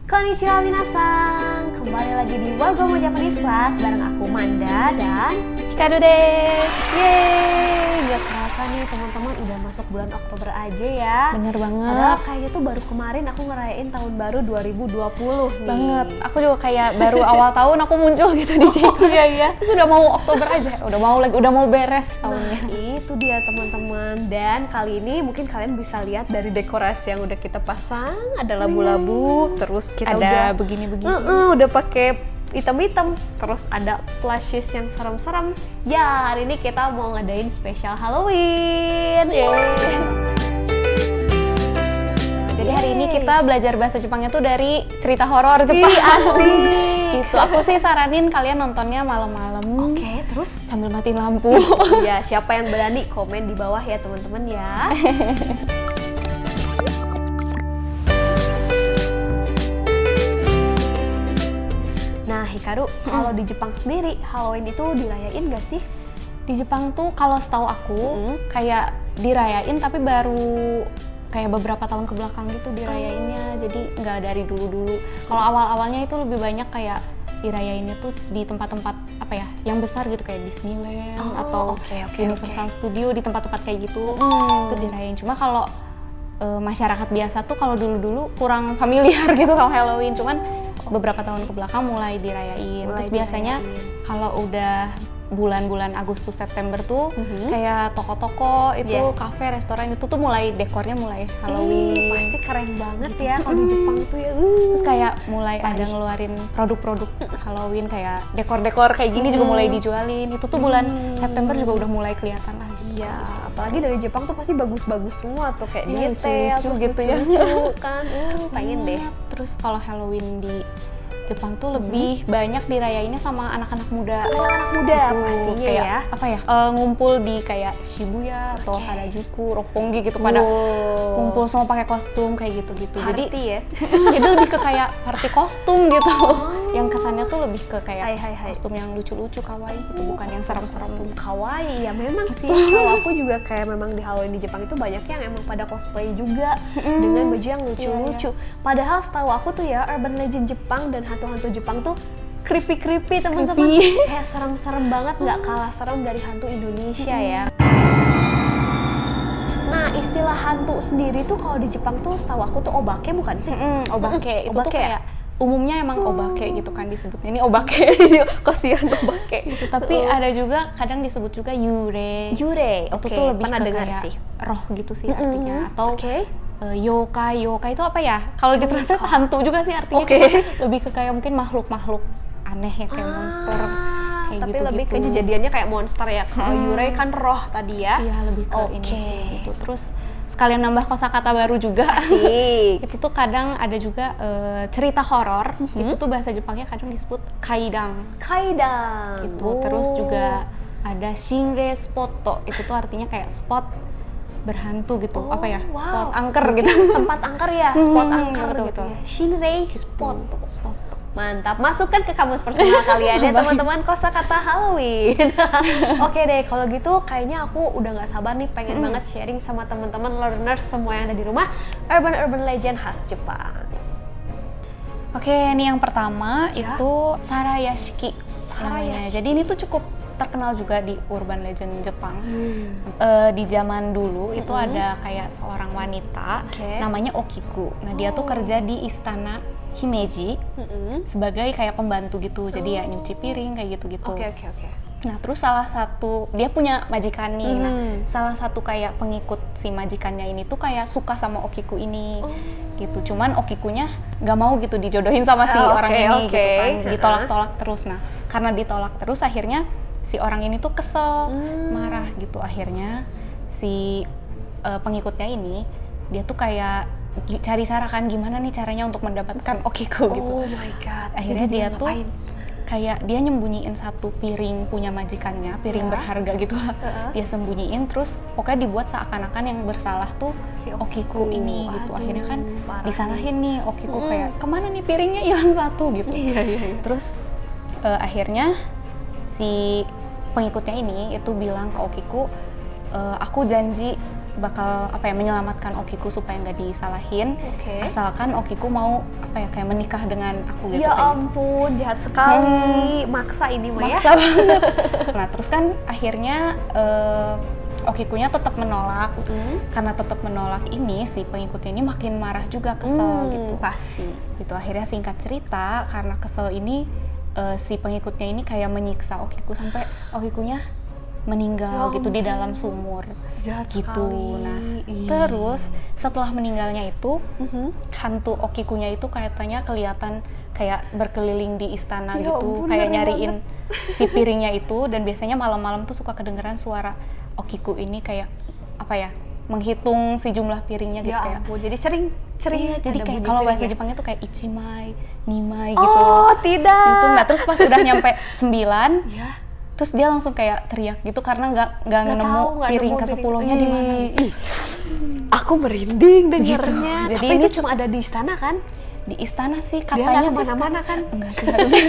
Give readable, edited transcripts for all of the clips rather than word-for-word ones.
Konnichiwa minasan, kembali lagi di Wagomo Japanese Class bareng aku Manda dan Hikaru desu. yeay, gak kerasa nih teman-teman udah masuk bulan Oktober aja ya. Bener banget. Padahal kayaknya tuh baru kemarin aku ngerayain tahun baru 2020 nih. Banget, aku juga kayak baru awal tahun aku muncul gitu di Jakarta. Iya. Terus udah mau Oktober aja, udah mau beres tahunnya. Nah, itu dia teman-teman. Dan kali ini mungkin kalian bisa lihat dari dekorasi yang udah kita pasang, ada labu-labu, terus kita ada begini-begini. udah pakai hitam-hitam, terus ada plushes yang serem-serem. Ya, hari ini kita mau ngadain spesial Halloween. Jadi hari ini kita belajar bahasa Jepangnya tuh dari cerita horor Jepang. Asik. Gitu. Aku sih saranin kalian nontonnya malam-malam. Oke, terus Sambil matiin lampu. ya siapa yang berani komen di bawah ya teman-teman ya. Nah, Hikaru, kalau di Jepang sendiri Halloween itu dirayain gak sih? Di Jepang tuh kalau setahu aku kayak dirayain tapi baru kayak beberapa tahun ke belakang gitu dirayainnya, jadi nggak dari dulu-dulu. Kalau awal-awalnya itu lebih banyak kayak dirayainnya tuh di tempat-tempat apa ya, yang besar gitu kayak Disneyland atau Universal Studio, di tempat-tempat kayak gitu itu dirayain. Cuma kalau masyarakat biasa tuh kalau dulu-dulu kurang familiar gitu sama Halloween, cuman beberapa tahun ke belakang mulai dirayain. Terus biasanya kalau udah bulan-bulan Agustus September tuh kayak toko-toko itu, kafe, restoran itu tuh mulai dekornya mulai Halloween. Pasti keren banget ya kalau di Jepang tuh ya. Terus kayak mulai ada ngeluarin produk-produk Halloween kayak dekor-dekor kayak gini juga mulai dijualin. Itu tuh bulan September juga udah mulai kelihatan lah gitu. Iya, apalagi dari Jepang tuh pasti bagus-bagus semua tuh kayak detail, lucu-lucu terus gitu ya. lucu kan. Pengen deh. Terus kalau Halloween di Jepang tuh lebih banyak dirayainnya sama anak-anak muda. Anak muda Gitu, pastinya kayak, ya. apa ya, ngumpul di kayak Shibuya atau Harajuku, Roppongi gitu, pada kumpul semua pakai kostum kayak gitu-gitu. Jadi Party ya. jadi lebih ke kayak party kostum gitu. Yang kesannya tuh lebih ke kayak kostum yang lucu-lucu, kawaii gitu, bukan yang serem-serem. Kostum kawaii ya memang sih. Kalau aku juga kayak memang di Halloween di Jepang itu banyak yang emang pada cosplay juga dengan baju yang lucu-lucu. Padahal setahu aku tuh ya urban legend Jepang dan hantu-hantu Jepang tuh creepy teman-teman. Kayak serem-serem banget, nggak kalah serem dari hantu Indonesia ya. Nah, istilah hantu sendiri tuh kalau di Jepang tuh setahu aku tuh obake bukan sih? Obake itu tuh Obake ya? kayak umumnya emang obake gitu kan disebutnya, ini obake. Kasihan obake. Gitu. Tapi ada juga kadang disebut juga yurei. Yurei, Itu tuh lebih pernah ke dengar kayak sih. roh gitu sih artinya. Atau Oke. yokai itu apa ya? Kalau ditranslate hantu juga sih artinya. Lebih ke kayak mungkin makhluk-makhluk aneh ya, kayak monster. Kayak Tapi gitu-gitu. lebih ke kejadiannya kayak monster ya. Kalau yurei kan roh tadi ya. Iya, lebih ke ini sih gitu. Terus sekalian nambah kosakata baru juga. Itu tuh kadang ada juga cerita horor. Itu tuh bahasa Jepangnya kadang disebut kaidang. Gitu. Terus juga ada shinrei spot. Itu tuh artinya kayak spot berhantu gitu. Apa ya? Spot angker gitu. Tempat angker ya, spot angker betul, gitu betul. ya. Shinrei spot. Spot. Mantap, masukkan ke kamus personal kalian ya teman-teman kosakata Halloween. Oke deh, kalau gitu kayaknya aku udah nggak sabar nih pengen banget sharing sama teman-teman learners semua yang ada di rumah urban legend khas Jepang. Oke, ini yang pertama itu Sarayashiki namanya. Jadi ini tuh cukup terkenal juga di urban legend Jepang. Di zaman dulu itu ada kayak seorang wanita namanya Okiku. Nah, dia tuh kerja di istana Himeji sebagai kayak pembantu gitu. Jadi ya nyuci piring kayak gitu-gitu. Oke. Nah, terus salah satu, dia punya majikan nih. Nah, salah satu kayak pengikut si majikannya ini tuh kayak suka sama Okiku ini. Gitu. Cuman Okikunya nggak mau gitu dijodohin sama si orang ini gitu kan. Ditolak-tolak terus. Nah, karena ditolak terus akhirnya si orang ini tuh kesel, marah gitu. Akhirnya si pengikutnya ini, dia tuh kayak cari cara kan gimana nih caranya untuk mendapatkan Okiku gitu. Oh my god. Akhirnya dia tuh kayak dia nyembunyiin satu piring punya majikannya, piring berharga gitu lah. Dia sembunyiin, terus pokoknya dibuat seakan-akan yang bersalah tuh si Okiku ini gitu. Akhirnya kan disalahin nih Okiku, kayak kemana nih piringnya hilang satu gitu. Terus akhirnya si pengikutnya ini itu bilang ke Okiku, aku janji bakal apa ya menyelamatkan Okiku supaya nggak disalahin. Oke. Asalkan Okiku mau apa ya kayak menikah dengan aku gitu. Ya kayak gitu. ampun, jahat sekali. Maksa ini mah ya. Maksa banget. Nah terus kan akhirnya Okikunya tetap menolak. Karena tetap menolak ini si pengikutnya ini makin marah juga, kesel gitu. Pasti. Gitu akhirnya singkat cerita karena kesel ini si pengikutnya ini kayak menyiksa Okiku sampai Okikunya meninggal Ya gitu di ampun. dalam sumur. Jahat Gitu. sekali. Nah, Ih. terus setelah meninggalnya itu hantu Okikunya itu kayaknya kelihatan kayak berkeliling di istana Ya gitu, ampun, kayak ngeri nyariin si piringnya itu, dan biasanya malam-malam tuh suka kedengeran suara Okiku ini kayak apa ya, menghitung si jumlah piringnya gitu Ya kayak. ampun, jadi cering Iya, jadi ada kayak bunyi kalau bahasa piringnya. Jepangnya tuh kayak ichimai, nimai gitu. Oh, tidak. Gitu. Nah, terus pas udah nyampe 9, Ya. terus dia langsung kayak teriak gitu karena nggak nemu tahu, nggak piring nemu ke-10-nya di mana. Ih, aku merinding dengernya. Jadi Tapi ini itu cuma ada di istana kan? Di istana sih Dia katanya nggak sih kemana-mana sekarang- kan? Enggak sih harusnya.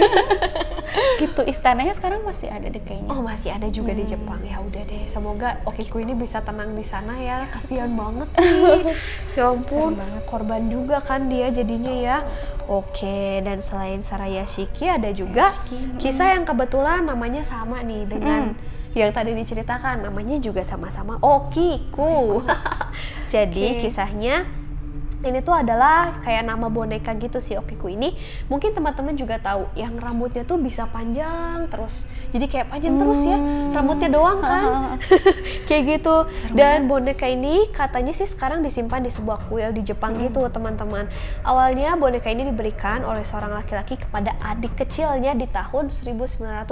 Gitu, istananya sekarang masih ada deh kayaknya. Oh, masih ada juga di Jepang. Ya udah deh, semoga Okiku ini bisa tenang di sana ya. Kasihan banget nih. Ya ampun, Serem banget. korban juga kan dia jadinya ya. Oke, dan selain Sarayashiki ada juga kisah yang kebetulan namanya sama nih dengan yang tadi diceritakan, namanya juga sama-sama Okiku. Jadi kisahnya ini tuh adalah kayak nama boneka gitu si Okiku ini. Mungkin teman-teman juga tahu yang rambutnya tuh bisa panjang terus. Jadi kayak panjang terus ya, rambutnya doang kan. Kayak gitu. Dan boneka ini katanya sih sekarang disimpan di sebuah kuil di Jepang gitu, teman-teman. Awalnya boneka ini diberikan oleh seorang laki-laki kepada adik kecilnya di tahun 1918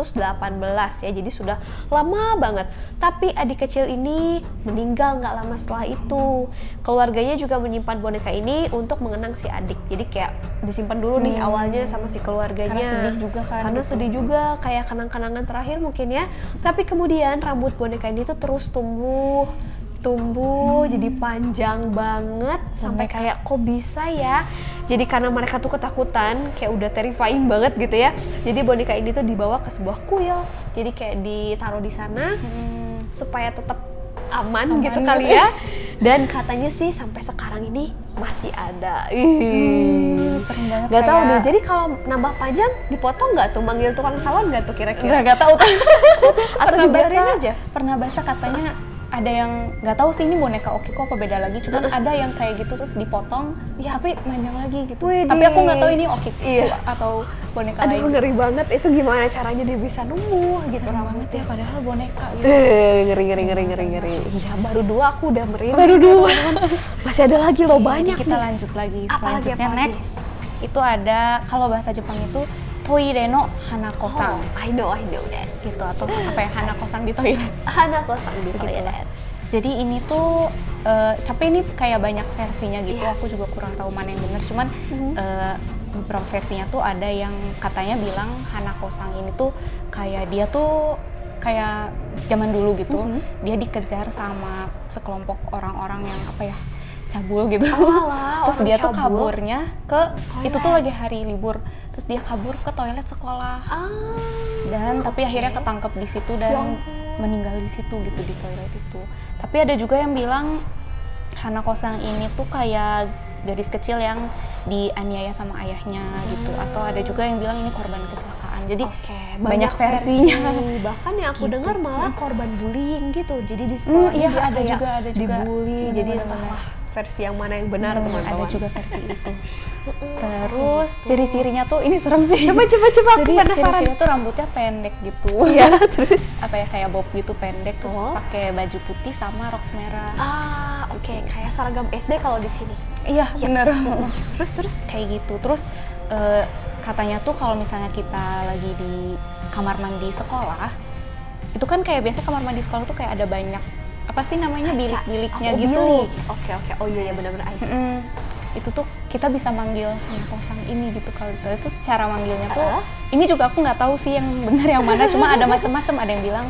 ya. Jadi sudah lama banget. Tapi adik kecil ini meninggal nggak lama setelah itu. Keluarganya juga menyimpan boneka ini untuk mengenang si adik. Jadi kayak disimpan dulu nih awalnya sama si keluarganya. Karena sedih juga kan Karena gitu. sedih juga, kayak kenang-kenangan terakhir mungkin ya. Tapi kemudian rambut boneka ini tuh terus tumbuh jadi panjang banget sampai kayak kok bisa ya. Jadi karena mereka tuh ketakutan, kayak udah terrifying banget gitu ya. Jadi boneka ini tuh dibawa ke sebuah kuil. Jadi kayak ditaruh di sana supaya tetap aman gitu gitu kali ya. Dan katanya sih sampai sekarang ini masih ada. Ih. Serem banget. Gak tahu kayak- deh. Jadi kalau nambah panjang dipotong nggak tuh, manggil tukang salon nggak tuh kira-kira? nggak tahu. Atau dibiarin aja? Pernah baca katanya ada yang nggak tahu sih ini boneka Okiku apa beda lagi, cuman ada yang kayak gitu terus dipotong tapi panjang lagi gitu. Widih. Tapi aku nggak tahu ini Okiku Iya. atau boneka Aduh, lain. ngeri banget. Itu gimana caranya dia bisa numbuh gitu Serem banget ya, padahal boneka gitu. ngeri. Ya baru 2 aku udah merinding. Baru 2. Masih ada lagi loh, banyak Jadi kita nih. lanjut lagi. Apa lagi, Selanjutnya apa lagi? next itu ada kalau bahasa Jepang itu toire no hanako-san I know that. gitu, atau apa ya, hanako-san di toilet. Hanako-san di Begitulah. toilet. Jadi ini tuh tapi ini kayak banyak versinya gitu. Iya. Aku juga kurang tahu mana yang benar. Cuman beberapa versinya tuh ada yang katanya bilang Hanako-san ini tuh kayak dia tuh kayak zaman dulu gitu. Dia dikejar sama sekelompok orang-orang yang apa ya, cabul gitu. Alah, Terus orang dia tuh cabul. kaburnya ke Toilet. itu tuh lagi hari libur. Terus dia kabur ke toilet sekolah. Dan tapi akhirnya ketangkep di situ Ya dan ampun. meninggal di situ gitu, di toilet itu. Tapi ada juga yang bilang Hanako-san ini tuh kayak gadis kecil yang dianiaya sama ayahnya gitu, atau ada juga yang bilang ini korban kecelakaan. Jadi Oke, banyak versinya. Bahkan yang aku Gitu. dengar malah korban bullying gitu. Jadi di sekolah iya, dia ada kayak juga, ada juga. dibully. Jadi Benar-benar. entahlah versi yang mana yang benar, teman-teman. ada juga versi itu. Terus ciri-cirinya tuh ini serem sih. Coba aku Jadi penasaran. ciri-cirinya tuh rambutnya pendek gitu. Ya, terus Apa ya, kayak bob gitu pendek, terus Oh. pakai baju putih sama rok merah. oke, kayak seragam SD kalau di sini. Iya, bener. Terus Kayak gitu. Terus katanya tuh kalau misalnya kita lagi di kamar mandi sekolah, itu kan kayak biasa kamar mandi sekolah tuh kayak ada banyak apa sih namanya, bilik-biliknya Oh, gitu. bilik. Oke. Oh iya benar-benar I see. Itu tuh kita bisa manggil Hanako-san ini gitu kalau di toilet. Terus cara manggilnya tuh Ah. ini juga aku nggak tahu sih yang benar yang mana, cuma ada macam-macam. Ada yang bilang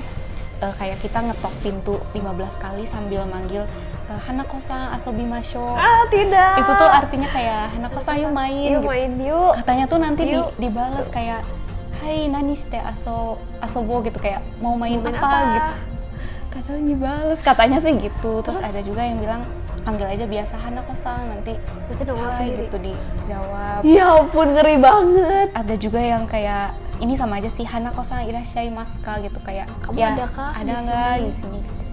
kayak kita ngetok pintu 15 kali sambil manggil Hanako-san asobimasho. Tidak. Itu tuh artinya kayak Hanako-san yuk main Yuk gitu. main yuk. Katanya tuh nanti Yuk. dibales kayak hai nani shite asobo gitu, kayak mau main Mau main apa apa? gitu. Kadang dibales, katanya sih gitu. Terus ada juga yang bilang panggil aja biasa Hanako-san, nanti Berarti nongol hai sendiri. gitu dijawab. Ya ampun, ngeri banget. Ada juga yang kayak ini sama aja sih, Hanako-san irashimasu ka gitu, kayak Kamu ya, ada kah ada di nggak sini? di sini gitu.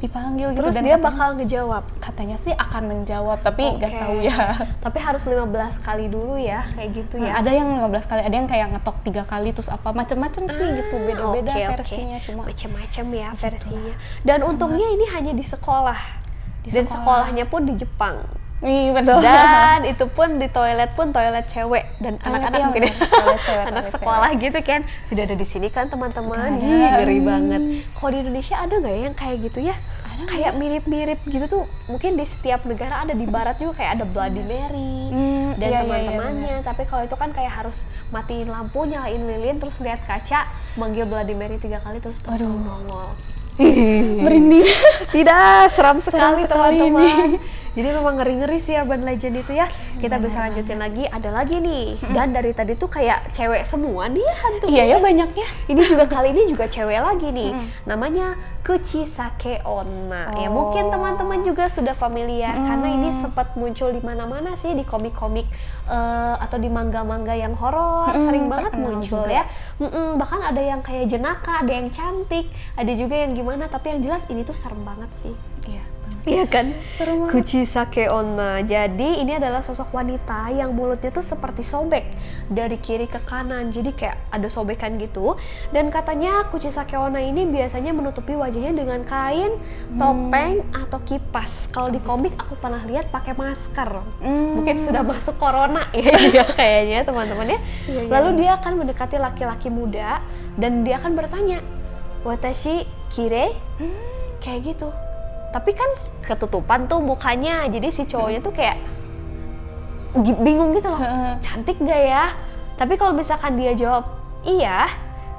Dipanggil gitu. Terus dan dia katanya- bakal ngejawab. katanya sih akan menjawab, tapi nggak Oke. tahu ya. Tapi harus 15 kali dulu ya, kayak gitu ya. Ada yang 15 kali, ada yang kayak ngetok 3 kali terus apa macem-macem sih gitu, beda-beda Oke, oke. versinya cuma Macam-macam ya versinya. Dan untungnya ini hanya di sekolah. Dan sekolah. sekolahnya pun di Jepang. Ih, betul. Dan itu pun di toilet pun toilet cewek dan anak-anak iya, mungkin ya. benar. Toilet cewek, Anak toilet sekolah gitu kan. Tidak ada di sini kan teman-teman. Nggak Ih, ada. ngeri banget. Kalau di Indonesia ada nggak ya yang kayak gitu ya? Kayak mirip-mirip gitu tuh. Mungkin di setiap negara ada, di barat juga kayak ada Bloody Mary dan iya, teman-temannya. Tapi kalau itu kan kayak harus matiin lampu, nyalain lilin, terus lihat kaca, manggil Bloody Mary 3 kali terus tahu nongol. merinding. Tidak, seram sekali sekali teman-teman. Jadi memang ngeri-ngeri sih urban legend itu ya. Kita bisa lanjutin lagi, ada lagi nih. Dan dari tadi tuh kayak cewek semua nih hantu. Iya ya, banyaknya. Ini juga kali ini juga cewek lagi nih. Namanya Kuchisake Onna. Ya mungkin teman-teman juga sudah familiar karena ini sempat muncul di mana-mana sih, di komik-komik atau di manga-manga yang horor. Sering banget terkenal muncul juga. ya. Bahkan ada yang kayak jenaka, ada yang cantik, ada juga yang gimana, tapi yang jelas ini tuh serem banget sih. Iya. Iya kan? Seru banget. Kuchisake Onna. Jadi ini adalah sosok wanita yang mulutnya tuh seperti sobek dari kiri ke kanan. Jadi kayak ada sobekan gitu. Dan katanya Kuchisake Onna ini biasanya menutupi wajahnya dengan kain, topeng, atau kipas. Kalau di komik aku pernah lihat pakai masker. Mungkin sudah masuk corona ya dia kayaknya teman-teman ya. Lalu dia akan mendekati laki-laki muda dan dia akan bertanya, "Watashi kire?" Kayak gitu. Tapi kan ketutupan tuh mukanya, jadi si cowoknya tuh kayak bingung gitu loh, cantik gak ya? Tapi kalau misalkan dia jawab iya,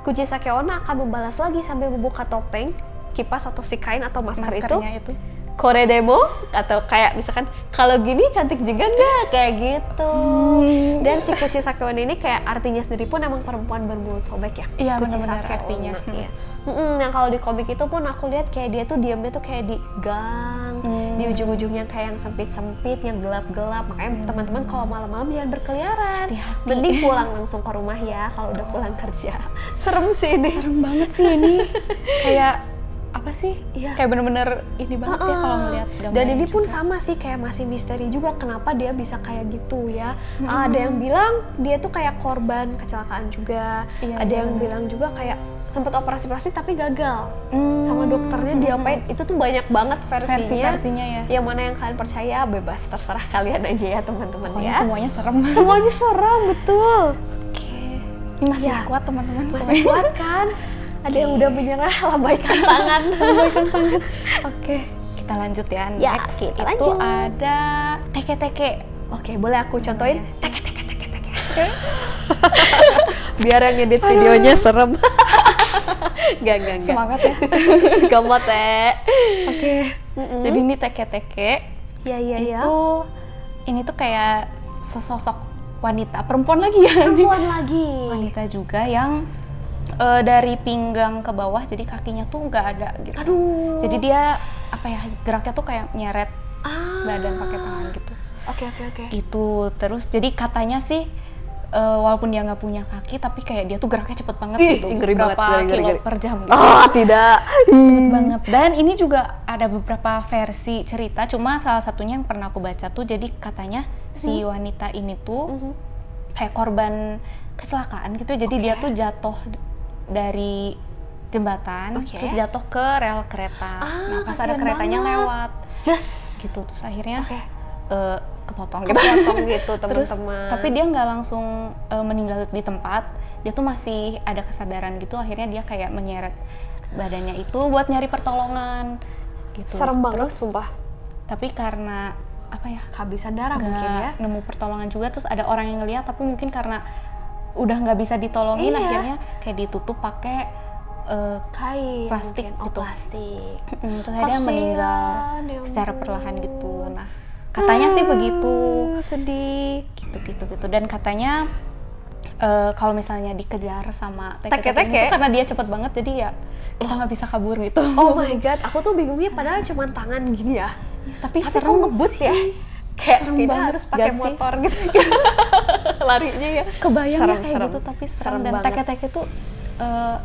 Kuchisake Onna akan membalas lagi sambil membuka topeng, kipas atau si kain atau masker Maskernya itu. Kore demo, atau kayak misalkan kalau gini cantik juga nggak, kayak gitu. Dan si Kuchisake Onna ini kayak artinya sendiri pun emang perempuan bermulut sobek ya. Iya, Kuchisake benar-benar artinya. Onna, iya. Yang kalau di komik itu pun aku lihat kayak dia tuh diamnya tuh kayak di gang, di ujung-ujungnya kayak yang sempit-sempit, yang gelap-gelap. Makanya teman-teman kalau malam-malam jangan berkeliaran. Hati-hati. Mending pulang langsung ke rumah ya kalau udah pulang kerja. Serem sih ini. Serem banget sih ini. Kayak apa sih? Iya. Kayak bener-bener ini banget ya kalau ngeliat gambarnya. Dan ini pun juga. sama sih, kayak masih misteri juga kenapa dia bisa kayak gitu ya. Ada yang bilang dia tuh kayak korban kecelakaan juga. Iya, Ada iya, yang benar. bilang juga kayak sempat operasi plastik tapi gagal. Sama dokternya diapain? Itu tuh banyak banget versinya. Versi-versinya ya. Yang mana yang kalian percaya bebas, terserah kalian aja ya teman-teman Pokoknya ya. semuanya serem. Semuanya serem, betul. Oke. Ini masih Ya. kuat teman-teman. Masih kuat kan? Ada yang udah menyerah, lambaikan tangan. Oke, kita lanjut ya. Ya, Next kita itu lanjut. ada teke-teke. Oke, boleh aku contohin? Namanya. Teke. Biar yang edit videonya serem. Enggak. Semangat ya. Gampang teh. Oke. Jadi ini teke-teke Ya. itu ini tuh kayak sesosok wanita, perempuan lagi ya. Perempuan lagi. Wanita juga yang dari pinggang ke bawah, jadi kakinya tuh nggak ada gitu. Aduh. Jadi dia apa ya, geraknya tuh kayak nyeret Ah. badan pakai tangan gitu. Oke. Itu terus jadi katanya sih walaupun dia nggak punya kaki tapi kayak dia tuh geraknya cepet banget Ih, gitu. ngeri banget, Berapa ngeri. kilo per jam gitu. Oh, tidak. Cepet banget. Dan ini juga ada beberapa versi cerita, cuma salah satunya yang pernah aku baca tuh, jadi katanya si wanita ini tuh kayak korban kecelakaan gitu, jadi dia tuh jatuh dari jembatan, Oke. terus jatuh ke rel kereta. Nah pas ada kasihan keretanya banget. lewat Just gitu, terus akhirnya Oke. kepotong gitu. Kepotong gitu Terus teman-teman. tapi dia nggak langsung meninggal di tempat, dia tuh masih ada kesadaran gitu, akhirnya dia kayak menyeret badannya itu buat nyari pertolongan gitu. serem banget Terus, sumpah. tapi karena apa ya, Kehabisan darah mungkin ya. nggak nemu pertolongan juga, terus ada orang yang ngeliat tapi mungkin karena udah nggak bisa ditolongin, Iya. akhirnya kayak ditutup pakai Kain plastik mungkin. Oh, gitu. plastik. terus akhirnya Kasihan, meninggal ya secara ampun. perlahan gitu. Nah katanya sih begitu. Sedih. gitu dan katanya kalau misalnya dikejar sama Teke-teke? teke-teke itu karena dia cepet banget jadi ya kita nggak bisa kabur gitu. Oh my god, aku tuh bingungnya padahal cuma tangan gini ya. Tapi Tapi serem kok ngebut sih. ya? Kayak Serem kita banget harus pakai gak sih? motor gitu. Larinya ya. Kebayang ya kayak Serem-serem. gitu tapi serem, Serem dan banget. teke-teke tuh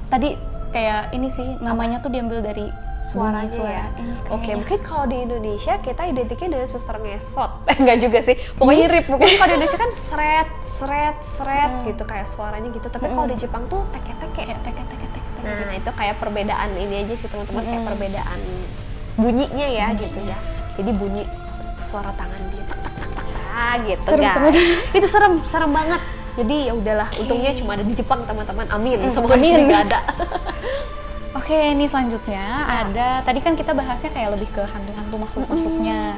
tadi kayak ini sih namanya tuh diambil dari Suaranya bunyi suara ya. ini Oke, kayaknya. mungkin kalau di Indonesia kita identiknya dengan suster ngesot. Enggak juga sih. Pokoknya mirip. Mungkin kalau di Indonesia kan seret, seret, seret gitu kayak suaranya gitu. Tapi kalau di Jepang tuh teke-teke. kayak teke-teke Nah, itu kayak perbedaan ini aja sih teman-teman, kayak perbedaan bunyinya ya gitu ya. Jadi bunyi suara tangan dia tak tak tak tak, tak gitu Serem, guys. serem. Itu serem banget. Jadi ya udahlah, untungnya cuma ada di Jepang teman-teman. Amin. Semoga di amin. sini nggak ada. Oke, ini selanjutnya ada tadi kan kita bahasnya kayak lebih ke hantu-hantu makhluk-makhluknya.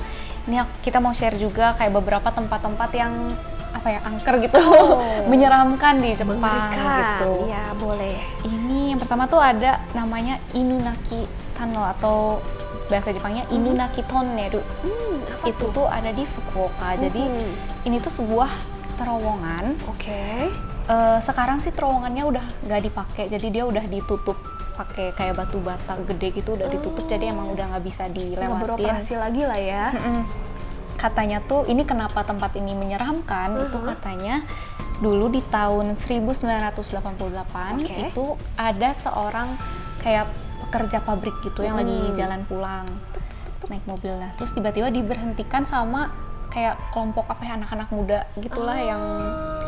Ini kita mau share juga kayak beberapa tempat-tempat yang apa ya angker gitu, menyeramkan di Jepang Mengerikan. gitu. Iya, boleh. Ini yang pertama tuh ada namanya Inunaki Tunnel atau bahasa Jepangnya Inunaki Tonneru. Apa Itu tuh ada di Fukuoka. Jadi ini tuh sebuah terowongan. Oke. Sekarang sih terowongannya udah nggak dipakai, jadi dia udah ditutup pakai kayak batu bata gede gitu, udah ditutup, jadi emang udah nggak bisa Nggak dilewatin. beroperasi lagi lah ya. Katanya tuh ini kenapa tempat ini menyeramkan, itu katanya dulu di tahun 1988 Oke. itu ada seorang kayak pekerja pabrik gitu yang lagi jalan pulang naik mobil, nah terus tiba-tiba diberhentikan sama kayak kelompok apa ya anak-anak muda gitulah yang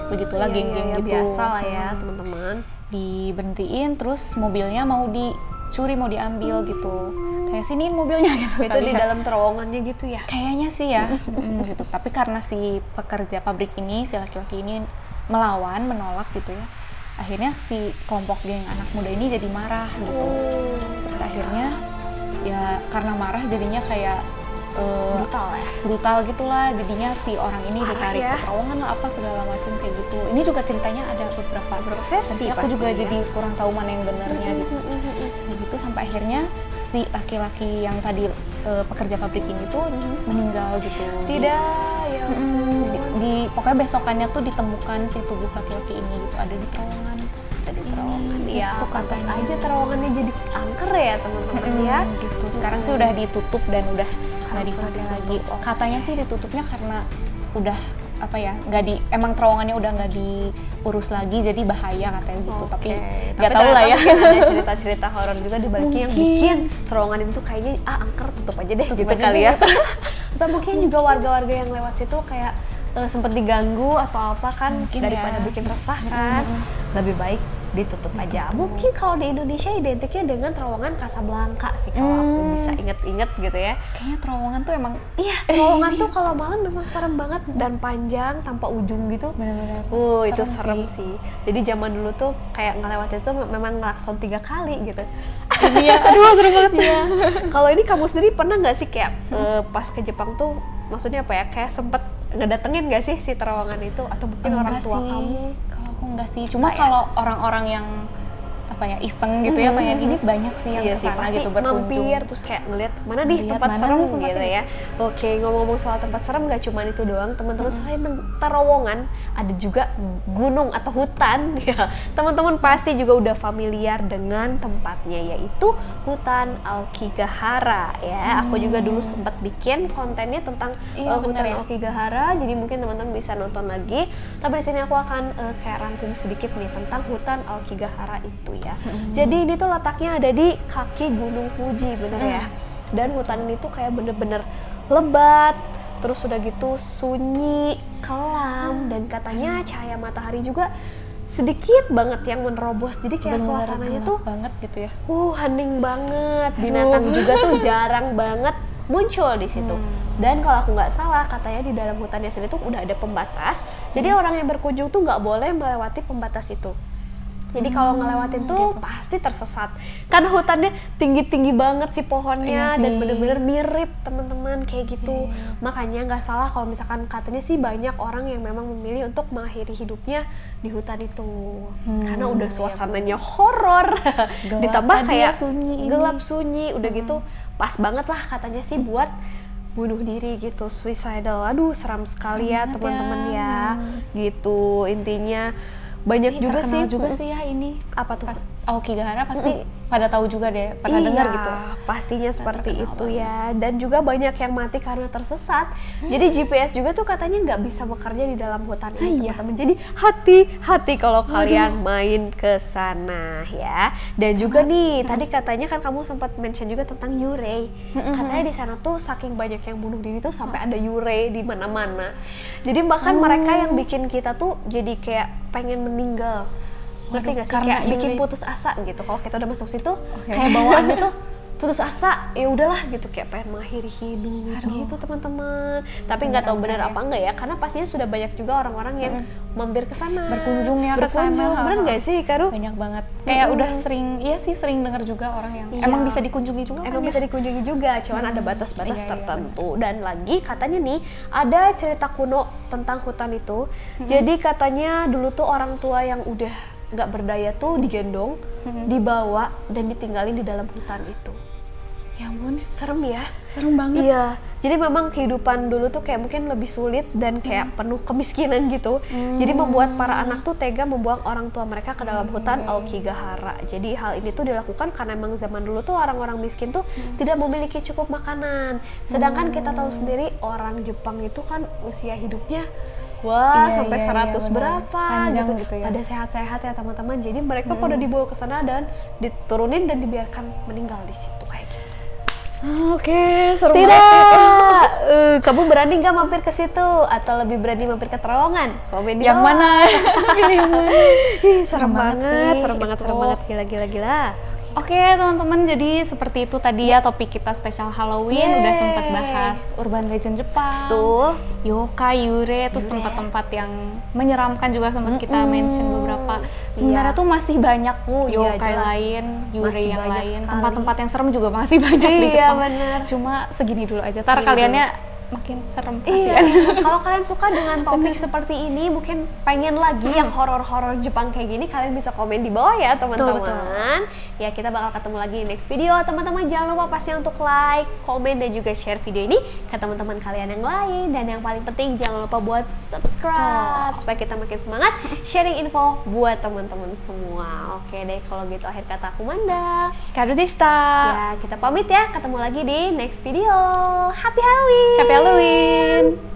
begitulah Iya, geng-geng iya, gitu. biasa lah ya teman-teman. Diberhentiin terus mobilnya mau dicuri, mau diambil gitu, kayak siniin mobilnya gitu. Itu kali di ya. dalam terowongannya gitu ya. Kayaknya sih ya, gitu. Tapi karena si pekerja pabrik ini, si laki-laki ini menolak gitu ya. Akhirnya si kelompok geng anak muda ini jadi marah gitu. Terus akhirnya ya karena marah jadinya kayak Brutal ya. brutal gitulah. Jadinya si orang ini Parah ditarik ya. ke terowongan lah apa segala macam kayak gitu. Ini juga ceritanya ada beberapa versi aku juga pasti ya. jadi kurang tahu mana yang benernya gitu. Kayak gitu sampai akhirnya si laki-laki yang tadi pekerja pabrik ini tuh meninggal gitu. Tidak ya. Pokoknya besokannya tuh ditemukan si tubuh laki-laki ini gitu ada di terowongan. Ada di terowongan. Gitu Ya, pantas katanya. aja terowongannya jadi angker ya teman-teman ya. Gitu. Sekarang sih udah ditutup dan udah nggak sudah dipakai ditutup, lagi. oke. Katanya sih ditutupnya karena udah apa ya emang terowongannya udah nggak diurus lagi jadi bahaya katanya gitu. Tapi nggak tahu lah ya. Mungkin ada cerita-cerita horor juga di baliknya yang Mungkin. bikin terowongan itu kayaknya angker, tutup aja deh Tutup gitu aja kali deh, ya. gitu. Atau mungkin juga warga-warga yang lewat situ kayak sempat diganggu atau apa kan, Mungkin daripada ya. bikin resah kan. Lebih baik ditutup aja. Mungkin kalau di Indonesia identiknya dengan terowongan Casablanca sih kalau aku bisa inget-inget gitu ya. Kayaknya terowongan tuh emang Iya, terowongan tuh kalau malam memang serem banget dan panjang tanpa ujung gitu. benar-benar Itu serem sih. Jadi zaman dulu tuh kayak ngelewatin itu memang ngelakson 3 kali gitu. Iya, aduh serem banget. Iya. Kalau ini kamu sendiri pernah nggak sih kayak pas ke Jepang tuh, maksudnya apa ya, kayak sempet ngedatengin nggak sih si terowongan itu, atau mungkin orang Enggak tua sih. kamu? Kalau aku enggak sih. Cuma Enggak ya? kalau orang-orang yang apa ya iseng gitu ya pengen ini banyak sih yang Iya sih, kesana pasti gitu berkunjung. mampir terus kayak ngeliat mana nih Ngeliat tempat mana serem nih tempatnya gitu ya. Oke, ngomong-ngomong soal tempat serem nggak cuma itu doang teman-teman. Selain terowongan ada juga gunung atau hutan ya. Teman-teman pasti juga udah familiar dengan tempatnya, yaitu hutan Aokigahara ya. Aku juga dulu sempat bikin kontennya tentang Iya, hutan bener ya. Aokigahara, jadi mungkin teman-teman bisa nonton lagi. Tapi di sini aku akan kayak rangkum sedikit nih tentang hutan Aokigahara itu ya. Jadi ini tuh letaknya ada di kaki Gunung Fuji, bener ya. Dan hutan ini tuh kayak bener-bener lebat, terus udah gitu sunyi, kelam, dan katanya cahaya matahari juga sedikit banget yang menerobos. Jadi kayak Bener-bener suasananya gelap tuh banget gitu ya. hening banget. Binatang juga tuh jarang banget muncul di situ. Dan kalau aku nggak salah, katanya di dalam hutannya sendiri tuh udah ada pembatas. Jadi orang yang berkunjung tuh nggak boleh melewati pembatas itu. Jadi kalau ngelewatin tuh pasti tersesat. Karena hutannya tinggi-tinggi banget sih pohonnya, Iya dan sih. bener-bener mirip teman-teman kayak gitu. Makanya nggak salah kalau misalkan katanya sih banyak orang yang memang memilih untuk mengakhiri hidupnya di hutan itu. Karena udah suasananya horor. Gelap Ditambah tadi kayak ya, sunyi ini. gelap sunyi, udah gitu pas banget lah katanya sih buat bunuh diri gitu, suicidal. Aduh, seram sekali ya Serem banget teman-teman ya. ya. Gitu intinya. banyak Ih, juga terkenal sih. juga sih ya ini. Apa tuh? Pas Aokigahara pasti pada tahu juga deh, pernah dengar gitu. Pastinya seperti terkenal itu banget. ya. Dan juga banyak yang mati karena tersesat. Jadi GPS juga tuh katanya nggak bisa bekerja di dalam hutan ini, Iya. teman-teman. Jadi hati-hati kalau kalian main ke sana ya. Dan juga nih, tadi katanya kan kamu sempat mention juga tentang Yurei. Katanya di sana tuh saking banyak yang bunuh diri tuh sampai ada Yurei di mana-mana. Jadi bahkan mereka yang bikin kita tuh jadi kayak pengen meninggal. Ngerti gak sih? karena Kayak bikin Yurei. putus asa gitu. Kalau kita udah masuk situ, kayak bawaannya tuh putus asa, ya udahlah gitu, kayak pengen mengakhiri hidup gitu teman-teman. Tapi nggak tahu benar apa enggak ya, karena pastinya sudah banyak juga orang-orang yang mampir ke sana, Berkunjung ya ke sana. Bener nggak sih, Karu? Banyak banget. Kayak udah sering, iya sih sering dengar juga orang yang Iya. emang bisa dikunjungi juga Emang kan bisa ya? dikunjungi juga, cuman ada batas-batas Iya, iya, tertentu. Dan lagi katanya nih, ada cerita kuno tentang hutan itu. Jadi katanya dulu tuh orang tua yang udah nggak berdaya tuh digendong, dibawa dan ditinggalin di dalam hutan itu. Ya ampun, Serem ya? serem banget. Iya, jadi memang kehidupan dulu tuh kayak mungkin lebih sulit dan kayak penuh kemiskinan gitu. Jadi membuat para anak tuh tega membuang orang tua mereka ke dalam hutan Aokigahara. Jadi hal ini tuh dilakukan karena memang zaman dulu tuh orang-orang miskin tuh tidak memiliki cukup makanan. Sedangkan kita tahu sendiri orang Jepang itu kan usia hidupnya wah Iya, sampai iya, 100 iya, benar. berapa Panjang gitu. gitu ya. Pada sehat-sehat ya teman-teman. Jadi mereka pada dibawa ke sana dan diturunin dan dibiarkan meninggal di situ kayak gitu. Oke, seru Tidak. banget sih itu. Kamu berani nggak mampir ke situ atau lebih berani mampir ke terowongan? Komen di Yang bawah. mana? Pilih yang mana? Ih, serem Serem banget banget, sih serem banget, itu. serem banget, gila. Oke teman-teman, jadi seperti itu tadi ya topik kita spesial Halloween. Udah sempat bahas urban legend Jepang, Tuh. yokai, yure, terus tempat-tempat yang menyeramkan juga sempat kita mention beberapa. Sebenarnya Iya. tuh masih banyak Iya, yokai jelas. lain, yure Masih yang banyak lain, sekali. tempat-tempat yang serem juga masih banyak di Iya, Jepang. bener. Cuma segini dulu aja. Ntar Segini kaliannya makin serem Iya, kasihan. kalau kalian suka dengan topik seperti ini, mungkin pengen lagi yang horor-horor Jepang kayak gini, kalian bisa komen di bawah ya teman-teman. Ya kita bakal ketemu lagi di next video. Teman-teman jangan lupa pastinya untuk like, komen, dan juga share video ini ke teman-teman kalian yang lain. Dan yang paling penting jangan lupa buat subscribe supaya kita makin semangat sharing info buat teman-teman semua. Oke deh, kalau gitu akhir kata aku Manda. Kado Desta. Ya kita pamit ya, ketemu lagi di next video. Happy Halloween! Happy Halloween.